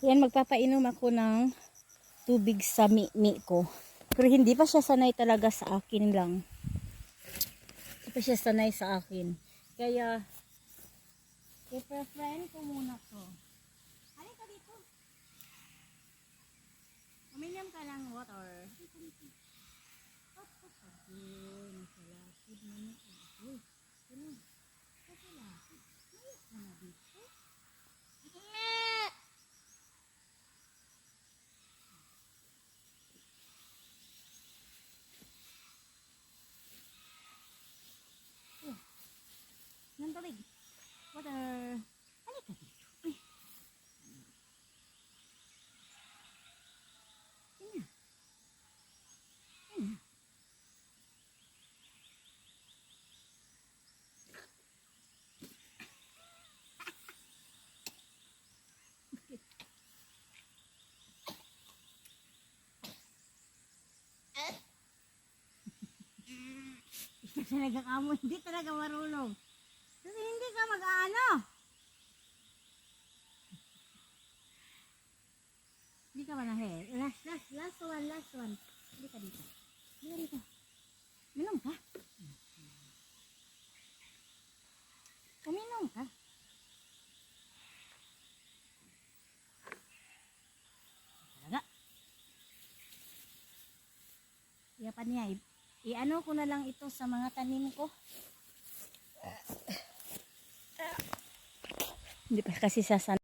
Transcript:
Yan, magpapainom ako ng tubig sa mi ko. Pero hindi pa siya sanay talaga sa akin lang. Hindi pa siya sanay sa akin. Kaya, i-friend ko muna to. Halika ka dito. Uminom ka ng water. Ng tubig. Water. Halika dito. Uy. Yan. Yan. Ito talaga kamo, hindi talaga marunong. Kasi hindi ka mag-ano. Hindi ka manahe. Last one. Hindi ka dito. Hindi ka dito. Minum ka. Uminom ka. Talaga. Iyapan niya. I-ano ko na lang ito sa mga tanim ko. Hindi pa kasi sasan.